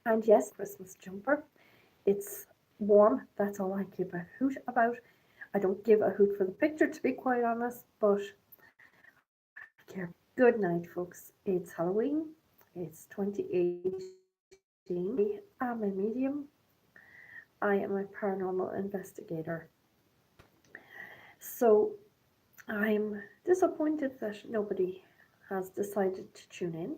And yes, Christmas jumper. It's warm. That's all I give a hoot about. I don't give a hoot for the picture, to be quite honest, but I don't care. Good night, folks. It's Halloween. It's 2018. I am a medium. I am a paranormal investigator. So I'm disappointed that nobody has decided to tune in.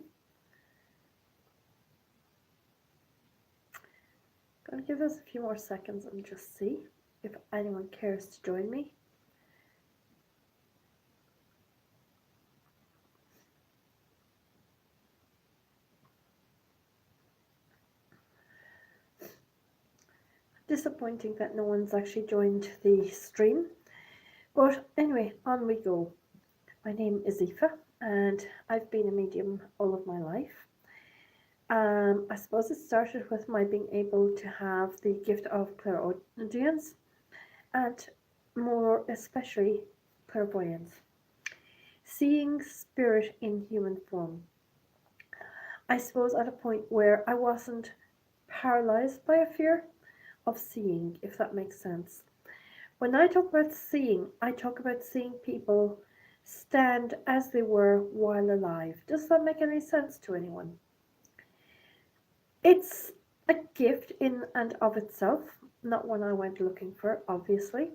I'm going to give this a few more seconds and just see if anyone cares to join me. Disappointing that no one's actually joined the stream. But anyway, on we go. My name is Aoife, and I've been a medium all of my life. I suppose it started with my being able to have the gift of clairaudience and more especially clairvoyance, seeing spirit in human form. I suppose at a point where I wasn't paralyzed by a fear of seeing, if that makes sense. When I talk about seeing, I talk about seeing people stand as they were while alive. Does that make any sense to anyone? It's a gift in and of itself, not one I went looking for, obviously.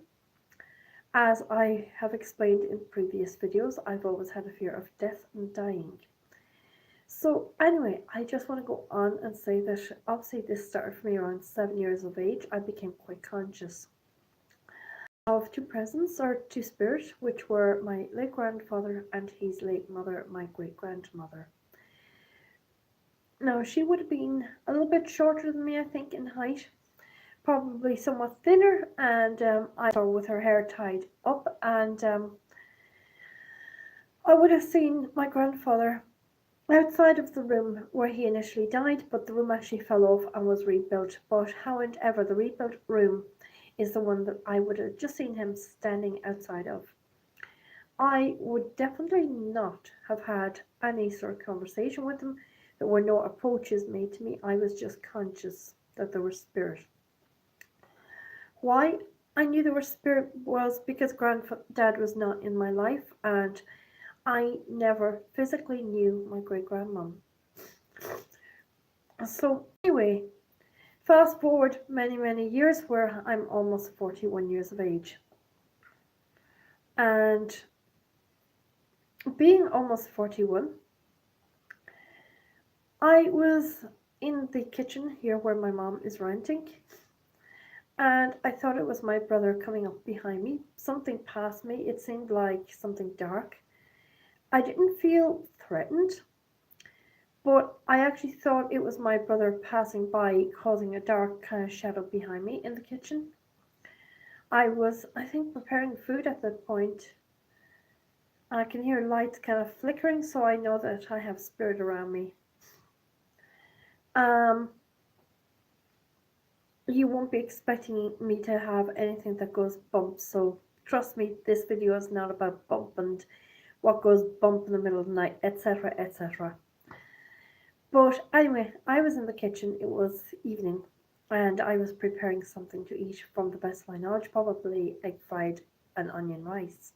As I have explained in previous videos, I've always had a fear of death and dying. So anyway, I just want to go on and say that obviously this started for me around 7 years of age. I became quite conscious of two presents or two spirits, which were my late grandfather and his late mother, my great grandmother. Now she would have been a little bit shorter than me, I think, in height, probably somewhat thinner, and I saw her with her hair tied up, and I would have seen my grandfather outside of the room where he initially died, but the room actually fell off and was rebuilt. But however, the rebuilt room is the one that I would have just seen him standing outside of. I would definitely not have had any sort of conversation with him. There were no approaches made to me. I was just conscious that there was spirit. Why I knew there was spirit was because granddad was not in my life, and I never physically knew my great grandmom. So anyway, fast forward many years where I'm almost 41 years of age. And being almost 41, I was in the kitchen here where my mom is renting, and I thought it was my brother coming up behind me. Something passed me. It seemed like something dark. I didn't feel threatened, but I actually thought it was my brother passing by, causing a dark kind of shadow behind me in the kitchen. I was, I think, preparing food at that point. I can hear lights kind of flickering, so I know that I have spirit around me. You won't be expecting me to have anything that goes bump, so trust me, this video is not about bump and what goes bump in the middle of the night, etc., etc. But anyway, I was in the kitchen. It was evening, and I was preparing something to eat from the best of my knowledge, probably egg fried and onion rice.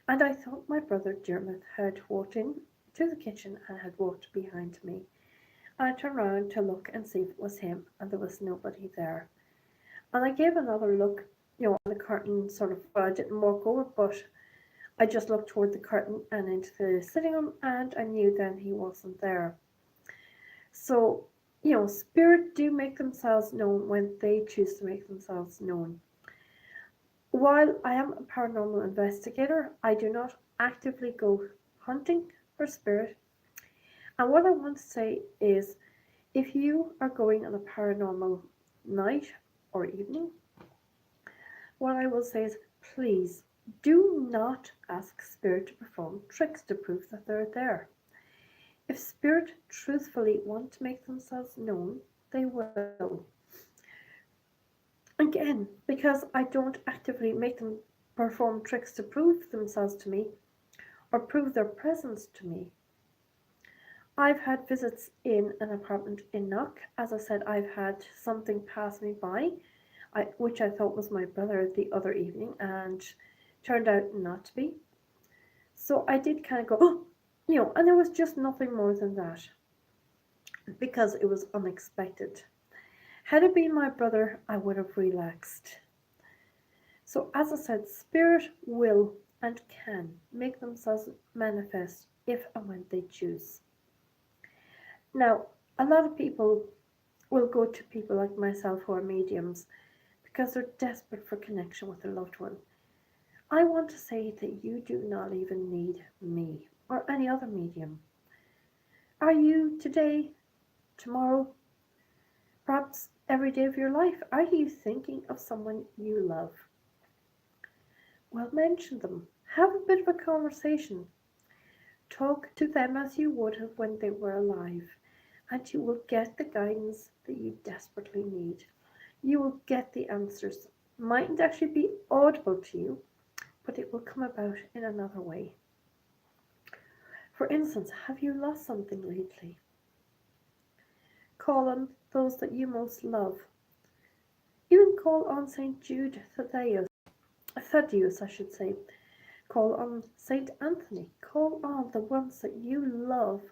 And I thought my brother Dermot had walked in to the kitchen and had walked behind me. And I turned around to look and see if it was him, and there was nobody there. And I gave another look, on the curtain, sort of, I didn't walk over, but I just looked toward the curtain and into the sitting room, and I knew then he wasn't there. So, spirit do make themselves known when they choose to make themselves known. While I am a paranormal investigator, I do not actively go hunting for spirit. And what I want to say is, if you are going on a paranormal night or evening, what I will say is, please do not ask spirit to perform tricks to prove that they're there. If spirit truthfully want to make themselves known, they will. Again, because I don't actively make them perform tricks to prove themselves to me or prove their presence to me. I've had visits in an apartment in Knock. As I said, I've had something pass me by, which I thought was my brother the other evening, and turned out not to be. So I did kind of go, oh, and there was just nothing more than that because it was unexpected. Had it been my brother, I would have relaxed. So, as I said, spirit will and can make themselves manifest if and when they choose. Now, a lot of people will go to people like myself who are mediums because they're desperate for connection with their loved one. I want to say that you do not even need me or any other medium. Are you today, tomorrow, perhaps every day of your life? Are you thinking of someone you love? Well, mention them. Have a bit of a conversation. Talk to them as you would have when they were alive, and you will get the guidance that you desperately need. You will get the answers. Mightn't actually be audible to you, but it will come about in another way. For instance, have you lost something lately? Call on those that you most love. Even call on St. Jude Thaddeus, I should say. Call on St. Anthony. Call on the ones that you love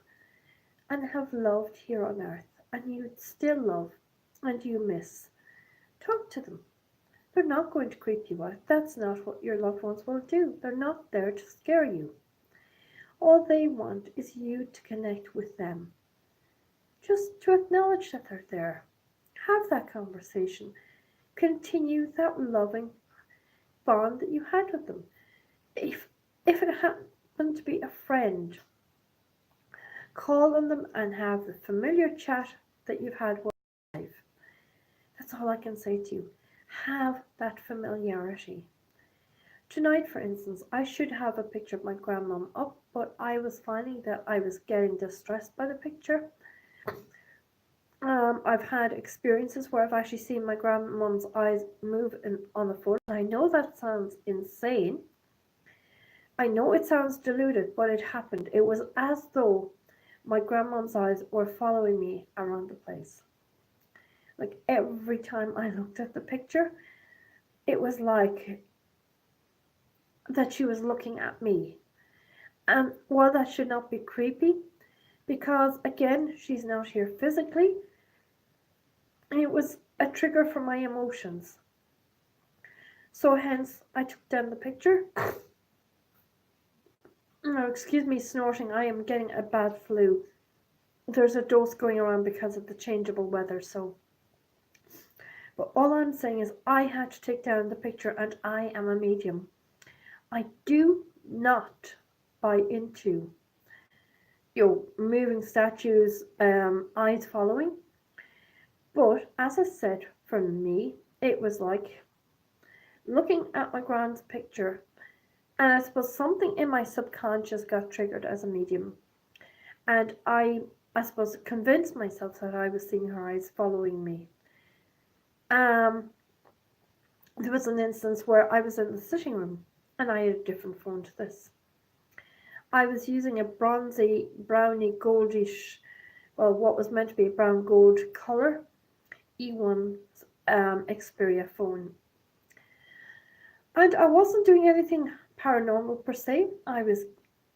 and have loved here on earth, and you still love and you miss. Talk to them. They're not going to creep you out. That's not what your loved ones will do. They're not there to scare you. All they want is you to connect with them. Just to acknowledge that they're there. Have that conversation. Continue that loving bond that you had with them. If it happened to be a friend, call on them and have the familiar chat that you've had with life. That's all I can say to you. Have that familiarity. Tonight, for instance, I should have a picture of my grandmom up, but I was finding that I was getting distressed by the picture. I've had experiences where I've actually seen my grandmom's eyes move on the photo. I know that sounds insane. I know it sounds deluded, but it happened. It was as though my grandmom's eyes were following me around the place. Like every time I looked at the picture, it was like that she was looking at me. And while that should not be creepy, because again, she's not here physically, it was a trigger for my emotions. So hence, I took down the picture. Oh, excuse me snorting, I am getting a bad flu. There's a dose going around because of the changeable weather, so. But all I'm saying is I had to take down the picture, and I am a medium. I do not buy into, moving statues, eyes following. But as I said, for me, it was like looking at my grand's picture, and I suppose something in my subconscious got triggered as a medium. And I suppose convinced myself that I was seeing her eyes following me. There was an instance where I was in the sitting room and I had a different phone to this. I was using a bronzy, browny, goldish, well, what was meant to be a brown gold colour E1 Xperia phone. And I wasn't doing anything paranormal per se. I was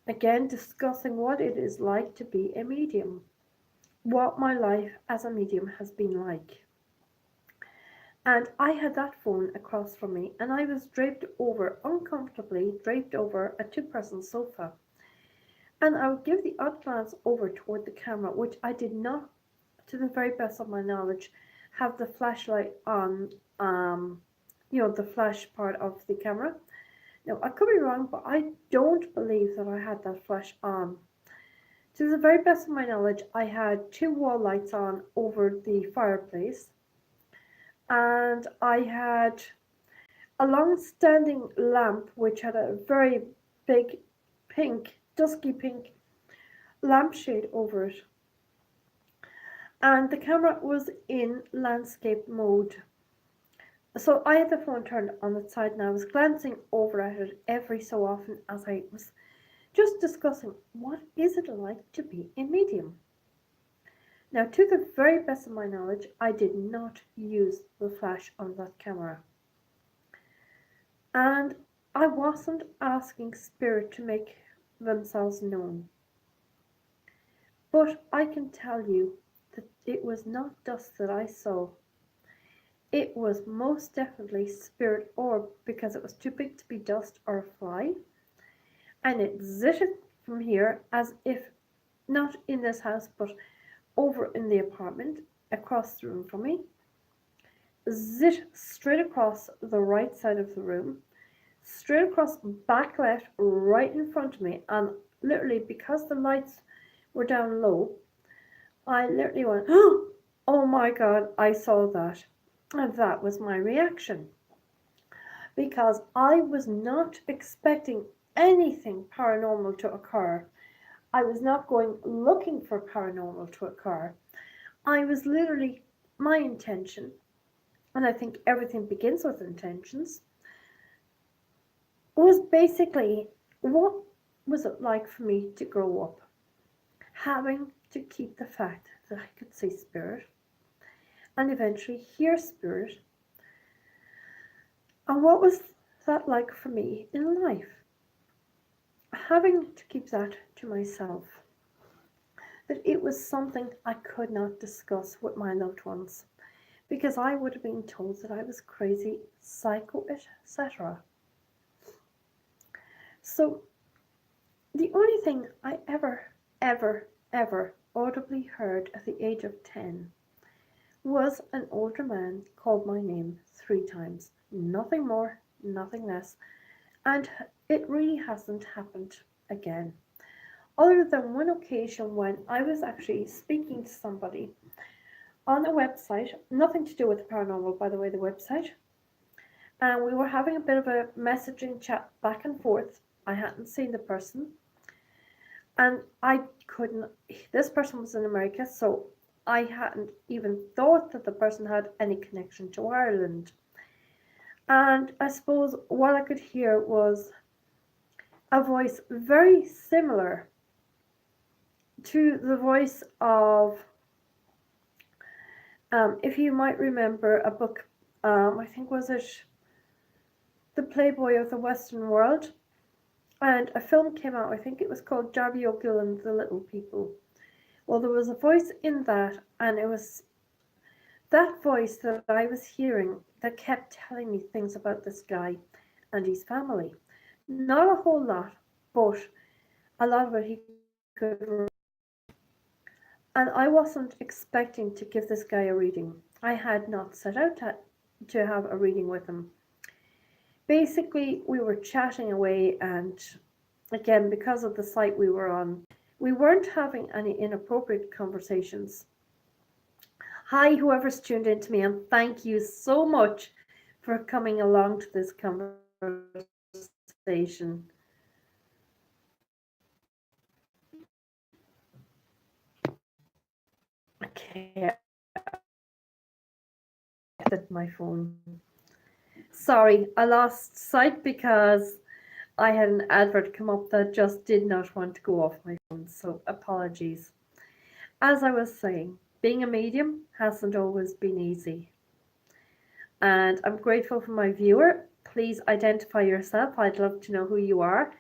again discussing what it is like to be a medium, what my life as a medium has been like. And I had that phone across from me, and I was uncomfortably draped over a two-person sofa. And I would give the odd glance over toward the camera, which I did not, to the very best of my knowledge, have the flashlight on, the flash part of the camera. Now, I could be wrong, but I don't believe that I had that flash on. To the very best of my knowledge, I had two wall lights on over the fireplace, and I had a long-standing lamp which had a very big pink, dusky pink lampshade over it. And the camera was in landscape mode. So I had the phone turned on its side and I was glancing over at it every so often as I was just discussing what is it like to be a medium. Now, to the very best of my knowledge, I did not use the flash on that camera. And I wasn't asking spirit to make themselves known. But I can tell you that it was not dust that I saw. It was most definitely spirit orb, because it was too big to be dust or a fly. And it zitted from here as if not in this house but over in the apartment across the room from me. Zit straight across the right side of the room, straight across back left, right in front of me, and literally because the lights were down low, I literally went, oh my god, I saw that. And that was my reaction. Because I was not expecting anything paranormal to occur. I was not going looking for paranormal to occur. I was literally, my intention, and I think everything begins with intentions, was basically, what was it like for me to grow up having to keep the fact that I could see spirit and eventually hear spirit, and what was that like for me in life, having to keep that to myself, that it was something I could not discuss with my loved ones because I would have been told that I was crazy, psycho, etc. So the only thing I ever audibly heard at the age of 10 was an older man called my name 3 times. Nothing more, nothing less. And it really hasn't happened again. Other than one occasion when I was actually speaking to somebody on a website, nothing to do with the paranormal, by the way, the website. And we were having a bit of a messaging chat back and forth. I hadn't seen the person. And I couldn't, this person was in America, so I hadn't even thought that the person had any connection to Ireland. And I suppose what I could hear was a voice very similar to the voice of, if you might remember a book, I think was it The Playboy of the Western World, and a film came out, I think it was called Darby O'Gill and the Little People. Well, there was a voice in that, and it was that voice that I was hearing that kept telling me things about this guy and his family. Not a whole lot, but a lot of it he could remember. And I wasn't expecting to give this guy a reading. I had not set out to have a reading with him. Basically, we were chatting away, and again, because of the site we were on, we weren't having any inappropriate conversations. Hi, whoever's tuned in to me, and thank you so much for coming along to this conversation. Okay, my phone. Sorry, I lost sight because I had an advert come up that just did not want to go off my phone, so apologies. As I was saying, being a medium hasn't always been easy. And I'm grateful for my viewer. Please identify yourself. I'd love to know who you are.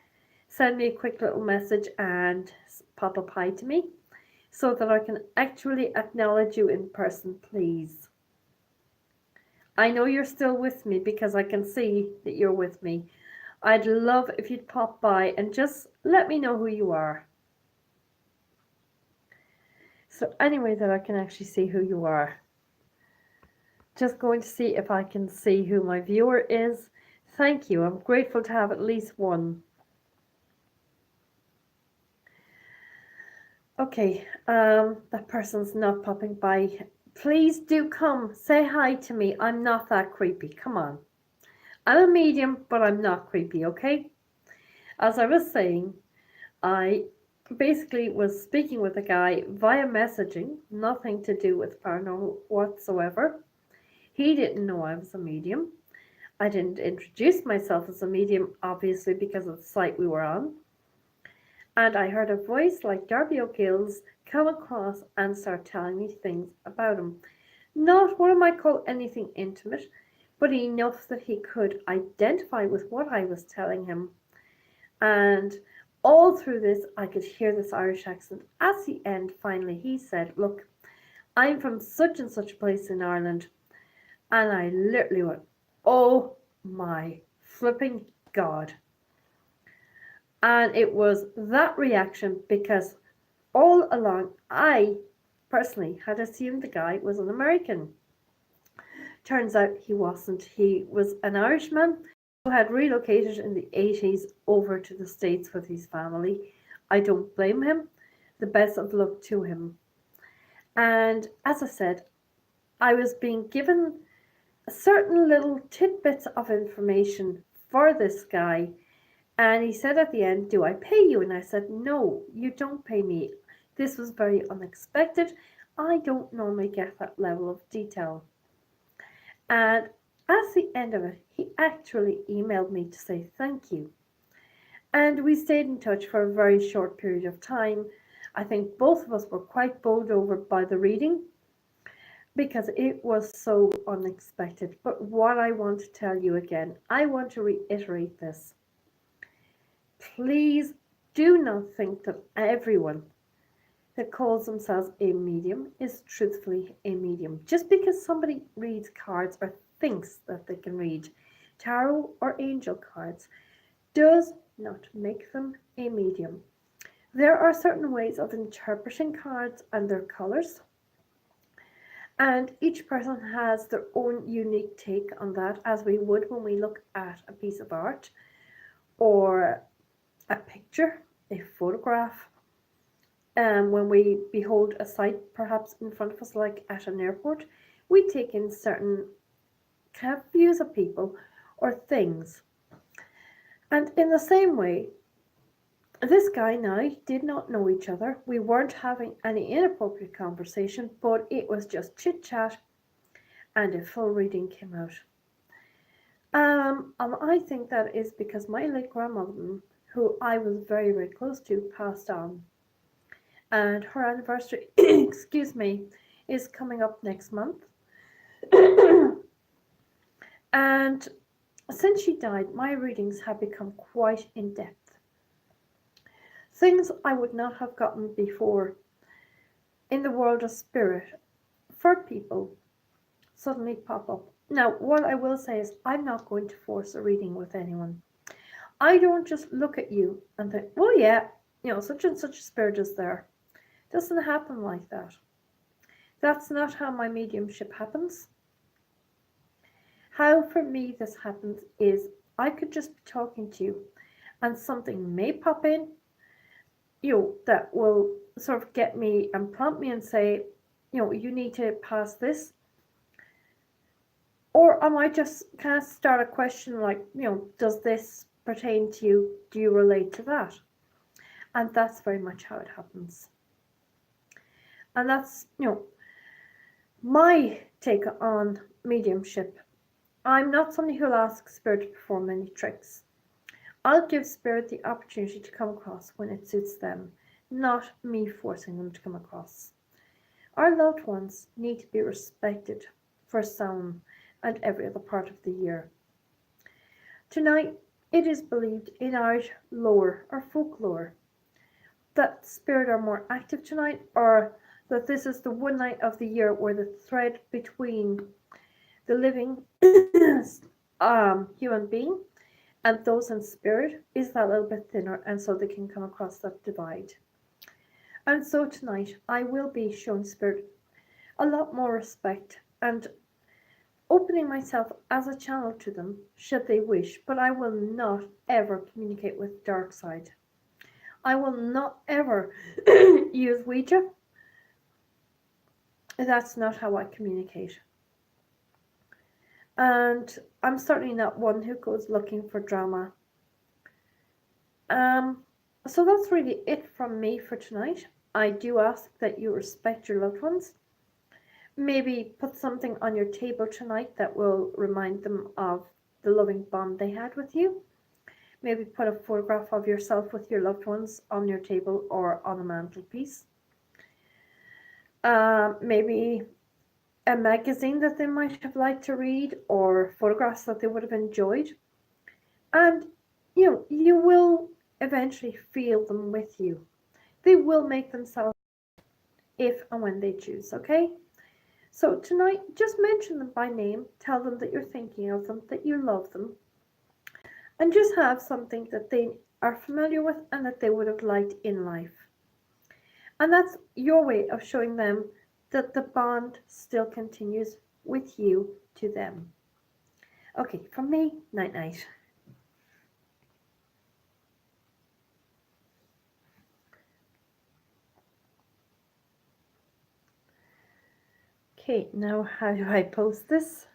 Send me a quick little message and pop up hi to me so that I can actually acknowledge you in person, please. I know you're still with me because I can see that you're with me. I'd love if you'd pop by and just let me know who you are. So anyway, that I can actually see who you are. Just going to see if I can see who my viewer is. Thank you. I'm grateful to have at least one. Okay, that person's not popping by. Please do come. Say hi to me. I'm not that creepy. Come on. I'm a medium, but I'm not creepy, okay? As I was saying, I basically was speaking with a guy via messaging, nothing to do with paranormal whatsoever. He didn't know I was a medium. I didn't introduce myself as a medium, obviously, because of the site we were on. And I heard a voice like Darby O'Gill's come across and start telling me things about him. Not what I might call anything intimate, but enough that he could identify with what I was telling him. And all through this, I could hear this Irish accent. At the end, finally, he said, "Look, I'm from such and such a place in Ireland." And I literally went, "Oh my flipping God." And it was that reaction because all along I personally had assumed the guy was an American. Turns out he wasn't. He was an Irishman who had relocated in the 80s over to the States with his family. I don't blame him. The best of luck to him. And as I said, I was being given certain little tidbits of information for this guy. And he said at the end, "Do I pay you?" And I said, "No, you don't pay me. This was very unexpected. I don't normally get that level of detail." And at the end of it, he actually emailed me to say thank you. And we stayed in touch for a very short period of time. I think both of us were quite bowled over by the reading because it was so unexpected. But what I want to tell you again, I want to reiterate this. Please do not think that everyone that calls themselves a medium is truthfully a medium. Just because somebody reads cards or thinks that they can read tarot or angel cards does not make them a medium. There are certain ways of interpreting cards and their colors, and each person has their own unique take on that, as we would when we look at a piece of art or a picture, a photograph. When we behold a sight perhaps in front of us, like at an airport, we take in certain kind of views of people or things. And in the same way, this guy and I did not know each other. We weren't having any inappropriate conversation, but it was just chit chat, and a full reading came out. And I think that is because my late grandmother, who I was very, very close to, passed on. And her anniversary, excuse me, is coming up next month. And since she died, my readings have become quite in depth. Things I would not have gotten before in the world of spirit for people suddenly pop up. Now, what I will say is, I'm not going to force a reading with anyone. I don't just look at you and think, "Well, yeah, such and such spirit is there." It doesn't happen like that. That's not how my mediumship happens. How for me this happens is I could just be talking to you and something may pop in, that will sort of get me and prompt me and say, "You need to pass this." Or I might just kind of start a question like, "Does this pertain to you? Do you relate to that?" And that's very much how it happens. And that's, my take on mediumship. I'm not somebody who'll ask spirit to perform any tricks. I'll give spirit the opportunity to come across when it suits them, not me forcing them to come across. Our loved ones need to be respected for some and every other part of the year. Tonight, it is believed in Irish lore or folklore that spirit are more active tonight, or that this is the one night of the year where the thread between the living human being and those in spirit is that little bit thinner, and so they can come across that divide. And so tonight I will be showing spirit a lot more respect and opening myself as a channel to them should they wish, but I will not ever communicate with dark side. I will not ever use Ouija. That's not how I communicate. And I'm certainly not one who goes looking for drama. So that's really it from me for tonight. I do ask that you respect your loved ones. Maybe put something on your table tonight that will remind them of the loving bond they had with you. Maybe put a photograph of yourself with your loved ones on your table or on a mantelpiece. maybe a magazine that they might have liked to read, or photographs that they would have enjoyed. And you will eventually feel them with you. They will make themselves if and when they choose, okay? So tonight, just mention them by name, tell them that you're thinking of them, that you love them, and just have something that they are familiar with and that they would have liked in life. And that's your way of showing them that the bond still continues with you to them. Okay, from me, night night. Okay, now how do I post this?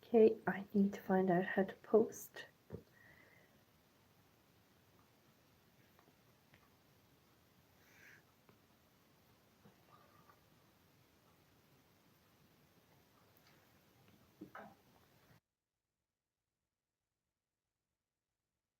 Okay, I need to find out how to post.